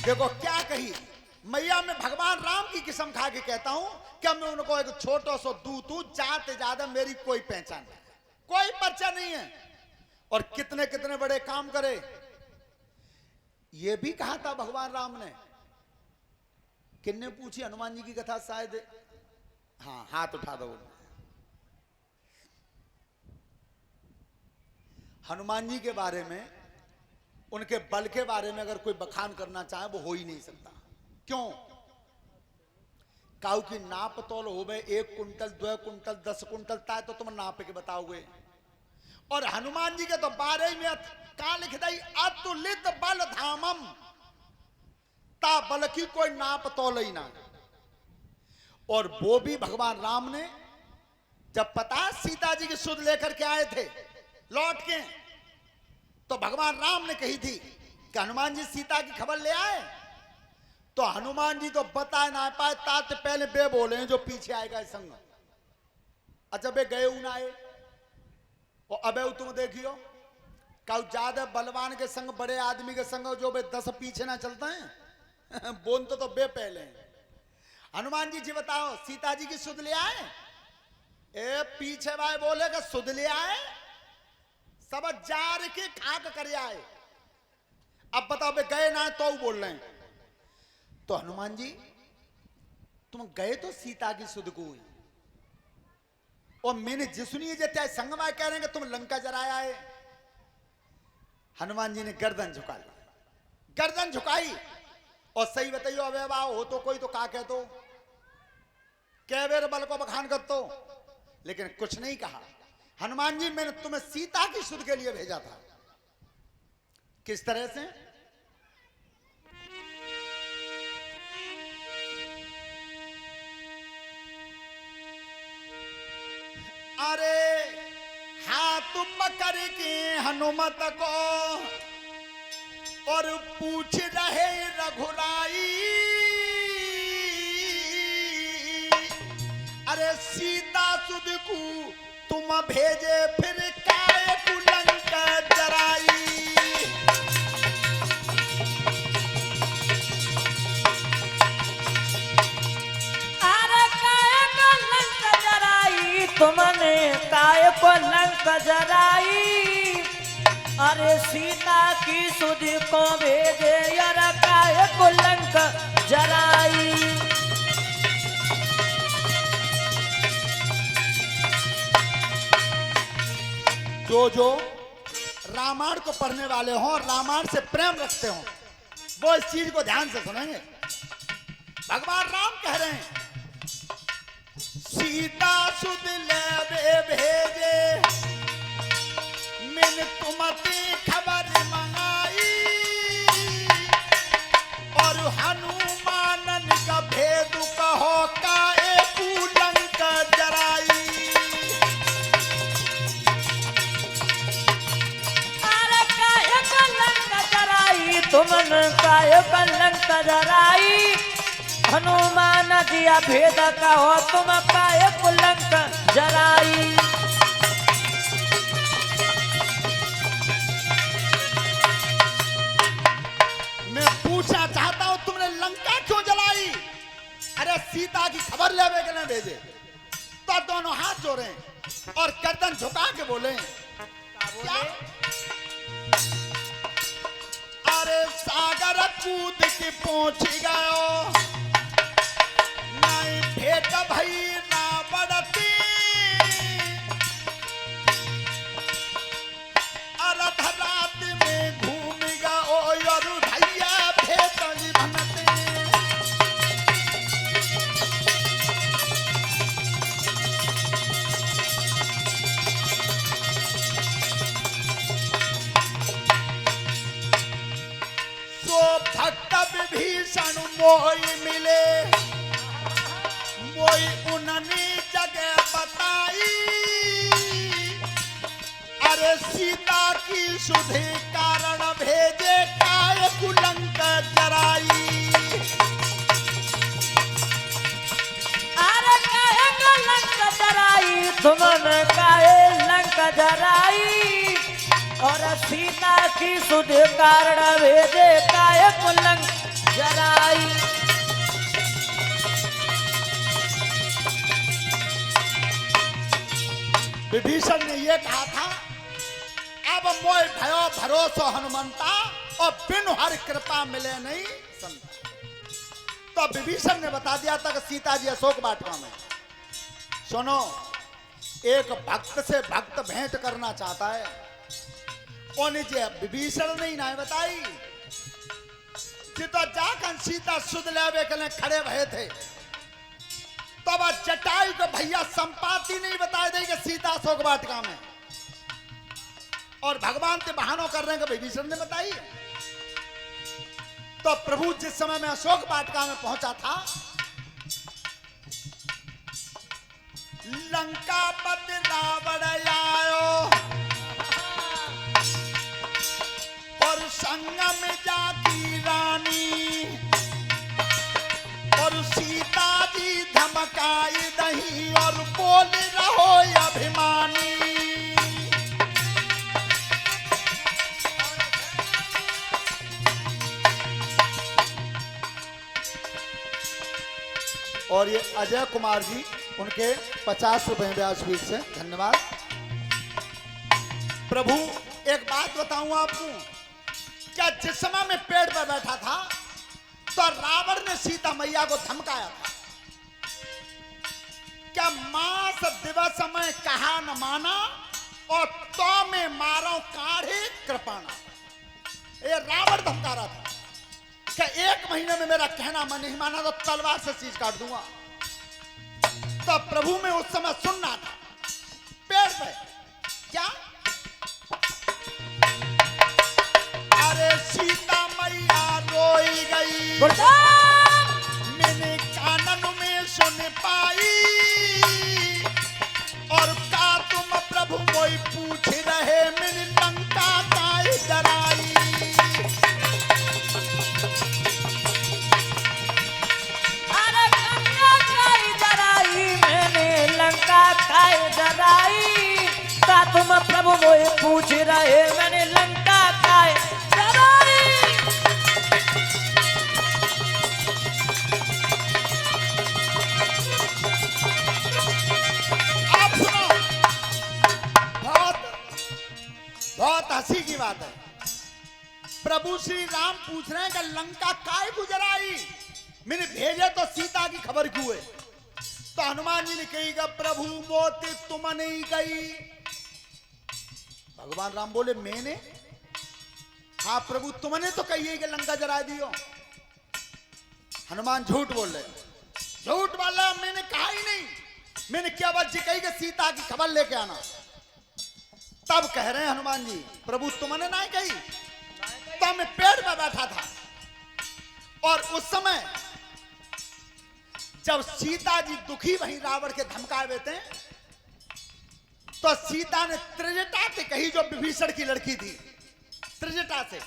देखो क्या कही मैया, मैं भगवान राम की कसम खा के कहता हूं कि मैं उनको एक छोटा सा दूत हूं, जाते ज्यादा मेरी कोई पहचान नहीं, कोई पर्चा नहीं है। और कितने कितने बड़े काम करे, ये भी कहा था भगवान राम ने। किन्ने पूछी? हनुमान जी की कथा शायद। हाँ, हाथ उठा दो। हनुमान जी के बारे में, उनके बल के बारे में अगर कोई बखान करना चाहे वो हो ही नहीं सकता। क्यों? काऊ की नाप तोल हो गए 1 कुंटल 2 कुंटल 10 कुंटल ताए तो तुम नाप के बताओगे। और हनुमान जी के तो 12 में कहां लिख दई, अतुलित बल धामम, ता बल की कोई नाप तोल ही ना। और वो भी भगवान राम ने जब पता सीता जी की सुध लेकर के आए थे लौट के, तो भगवान राम ने कही थी कि हनुमान जी सीता की खबर ले आए। तो हनुमान जी तो बता ना पाए, तात पहले बे बोले जो पीछे आएगा इस संग। अच्छा बे गए ना आए, और अबे तुम देखियो कल ज्यादा बलवान के संग, बड़े आदमी के संग जो बे 10 पीछे ना चलते हैं बोन तो बे पहले। हनुमान जी बताओ सीता जी की सुध ले आए? ए पीछे भाई बोले कि सुध ले आए, सब जार के खाक कर आए। अब बताओ बे गए ना तो बोल रहे हैं। तो हनुमान जी तुम गए तो सीता की सुध को हुई, और मैंने जिसुनी जैसे संगमा कह रहे हैं कि तुम लंका जराया है। हनुमान जी ने गर्दन झुका ली, गर्दन झुकाई और सही बताइयो अबे बाओ हो तो कोई तो का कह तो कै बेर बल को बखान कर तो, लेकिन कुछ नहीं कहा। हनुमान जी मैंने तुम्हें सीता की सुध के लिए भेजा था। किस तरह से? अरे हाथ पकड़ के हनुमत को और पूछ रहे रघुराई, अरे सीता सुध को तुम भेजे फिर काय कुलंका जराई। अरे काय कुलंका जराई, तुमने काय कुलंका जराई। अरे सीता की सुध को भेजे यार काय कुलंका जराई। जो रामायण को पढ़ने वाले हों और रामायण से प्रेम रखते हों वो इस चीज को ध्यान से सुनेंगे। भगवान राम कह रहे हैं सीता सुध ले भेजे, मैंने तुमसे खबर मंगाई, और हनुमानन का भेद कहो काए कुलंका जराई। तुमन काय कलंक जराई, हनुमान जिया भेद कहो तुम काय कुलंक जराई। मैं पूछना चाहता हूं तुमने लंका क्यों जलाई? अरे सीता की खबर लेवे के नहीं भेजे? तो दोनों हाथ जोड़े और गर्दन झुका के बोले क्या? अरे सागर कूद के पहुंच गयो, नहीं भेट भई ना बढ़ती, अर्ध रात में घूम गयो और भैया भेट बनते। भक्त विभीषण मोई मिले, मोई उन्होंने जगह बताई, अरे सीता की सुधे कारण भेजे काय कुलंक जराई। अरे काय कुलंक जराई, तुमने काय लंक जराई, और सीता की सुध कारण भेजे काय कुलंक विभीषण ने ये कहा था, अब मोय भयो भरोसो हनुमंता और बिनु हर कृपा मिले नहीं संता। तो विभीषण ने बता दिया था कि सीता जी अशोक वाटिका में। सुनो, एक भक्त से भक्त भेंट करना चाहता है, उन्हें विभीषण ने ही ना बताई तो जाकर सीता सुध लेवे के लिए खड़े भये थे। तब जटायु को भैया संपाति नहीं बताए दे कि सीता अशोक वाटिका में, और भगवान से बहानों कर रहे हैं कि विभीषण ने बताई। तो प्रभु जिस समय में अशोक वाटिका में पहुंचा था, लंकापति रावण आयो और संगम जाकी रानी, और सीता जी धमकाई दही और बोल रहो अभिमानी। और ये अजय कुमार जी, उनके 50 रुपए व्यासपीठ से धन्यवाद। प्रभु एक बात बताऊं आपको, क्या जिस समय में पेड़ पर बैठा था तो रावण ने सीता मैया को धमकाया था, क्या मास दिवस में कहा न माना और तो में मारो काढ़े कृपाना। ये रावण धमका रहा था कि 1 महीने में मेरा कहना मन नहीं माना तो तलवार से चीज काट दूंगा। तो प्रभु में उस समय सुनना था पेड़ पे क्या, अरे सीता मैया रोई गई, मैंने कानन में सुन पाई, और का तुम प्रभु कोई पूछ रहे, मैंने लंका काई डराई। अरे लंका काई डराई, मैंने लंका काई डराई, का तुम प्रभु कोई पूछ रहे, मैंने लंका काई डराई। आप सुनो, बहुत हंसी की बात है। प्रभु श्री राम पूछ रहे हैं कि लंका काय गुजराई, मैंने भेजे तो सीता की खबर क्यों है। तो हनुमान जी ने कही कि प्रभु मोती तुम नहीं गई। भगवान राम बोले मैंने, हाँ प्रभु तुमने तो कही है कि लंका जरा दियो। हनुमान झूठ बोल रहे, झूठ बोला, मैंने कहा ही नहीं। मैंने क्या बात जी कही कि सीता की खबर लेके आना। तब कह रहे हैं हनुमान जी, प्रभु तुमने ना कही, तब मैं पेड़ पर बैठा था, और उस समय जब सीता जी दुखी वहीं रावण के धमकाए थे, तो सीता ने त्रिजटा से कही, जो विभीषण की लड़की थी, त्रिजटा से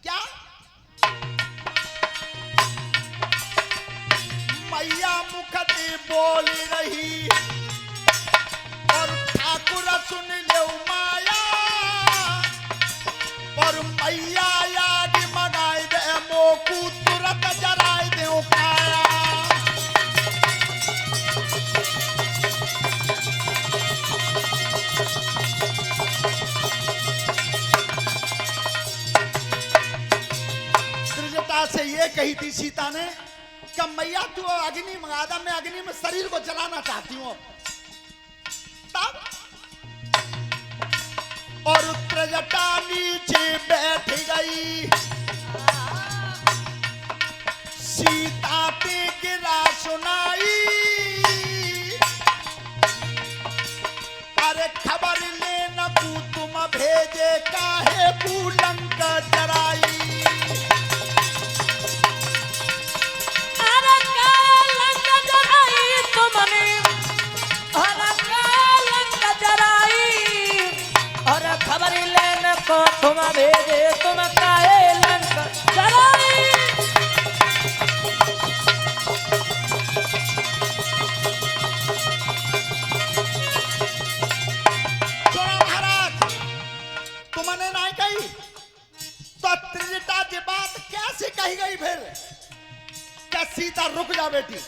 क्या, मैया मुखते बोल रही, और ठाकुर सुन ले माया, और मैया याद मनाए दे मोकू तुरंत जराए दे काया। त्रिजटा से ये कही थी सीता ने कि मैया तू अग्नि मंगा दे, मैं अग्नि में शरीर को जलाना चाहती हूँ। तब और त्रिजटा नीचे बैठ गई, सीता ते गिरा सुनाई, अरे खबर ले न कू तुम भेजे, काहे कू लंका जराई। अरे का लंका जराई तुमने, अरे का लंका जराई, और खबर लेने को तुम भेजे, तुम काहे लंका जराई। सुनो महाराज, तुमने नहीं कही तो त्रिजटा की बात कैसे कही गई फिर? क्या सीता रुक जा बेटी,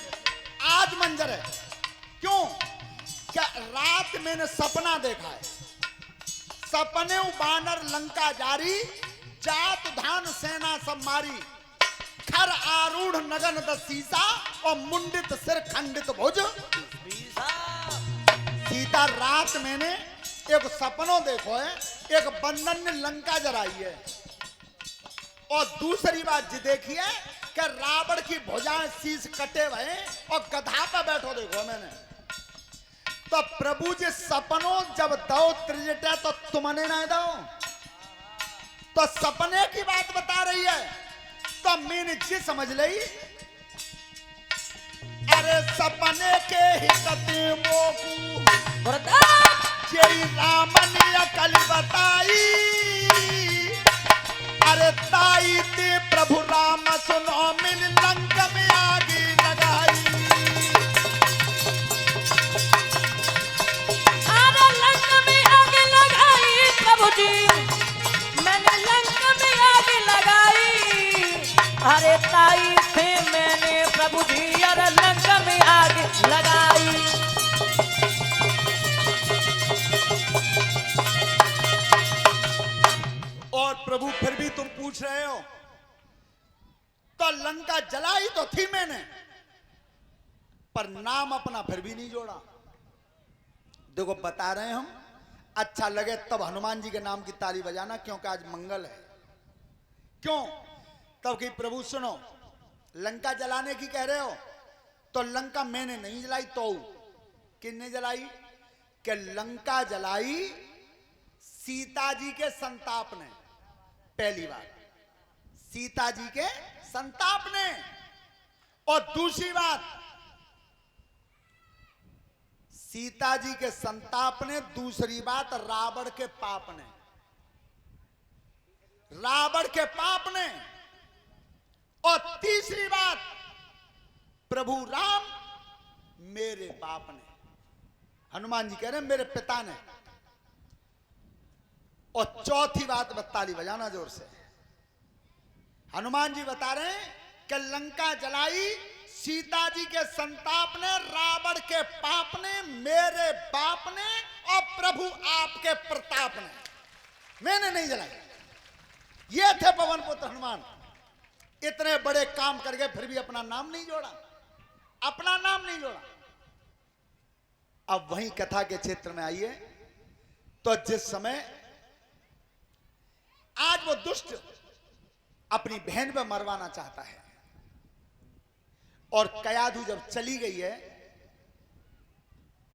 आज मंजर है। क्यों? क्या रात मैंने सपना देखा है, सपने बानर लंका जारी, जात धान सेना सब मारी, खर आरूढ़ नगन दसीसा और मुंडित सिर खंडित भुज। सीता रात मैंने एक सपनों देखो है, एक बंदन ने लंका जराई है, और दूसरी बात जी देखी है कि रावण की भुजाएं शीश कटे हुए और गधा पे बैठो देखो मैंने। तो प्रभु जी सपनों जब दो त्रिजटा तो तुमने ना दो, तो सपने की बात बता रही है, तो मैंने जी समझ ली, अरे सपने के हितते मोकू जय रामन अकल बताई, अरे ताई ते प्रभु राम सुनो मिल लंक में आगे लगाई। अरे लंक में आगे लगाई प्रभु जी, मैंने लंक में आगे लगाई, अरे ताई थे मैंने प्रभु जी, अरे लंक में आगे लगाई। और प्रभु फिर भी तुम पूछ रहे हो, तो लंका जलाई तो थी मैंने, पर नाम अपना फिर भी नहीं जोड़ा। देखो बता रहे हैं हम, अच्छा लगे तब हनुमान जी के नाम की ताली बजाना, क्योंकि आज मंगल है। क्यों? तब कि प्रभु सुनो, लंका जलाने की कह रहे हो, तो लंका मैंने नहीं जलाई, तो किसने जलाई? कि लंका जलाई सीता जी के संताप ने। पहली बात, सीता जी के संताप ने, और दूसरी बात, सीता जी के संताप ने, दूसरी बात रावण के पाप ने, रावण के पाप ने, और तीसरी बात प्रभु राम मेरे बाप ने। हनुमान जी कह रहे हैं मेरे पिता ने। और चौथी बात, ताली बजाना जोर से, हनुमान जी बता रहे हैं कि लंका जलाई सीता जी के संताप ने, रावण के पाप ने, मेरे बाप ने, और प्रभु आपके प्रताप ने, मैंने नहीं जलाई। ये थे पवन पुत्र हनुमान। इतने बड़े काम करके फिर भी अपना नाम नहीं जोड़ा, अपना नाम नहीं जोड़ा। अब वही कथा के क्षेत्र में आइए, तो जिस समय आज वो दुष्ट अपनी बहन पे मरवाना चाहता है, और कयाधु जब चली गई है,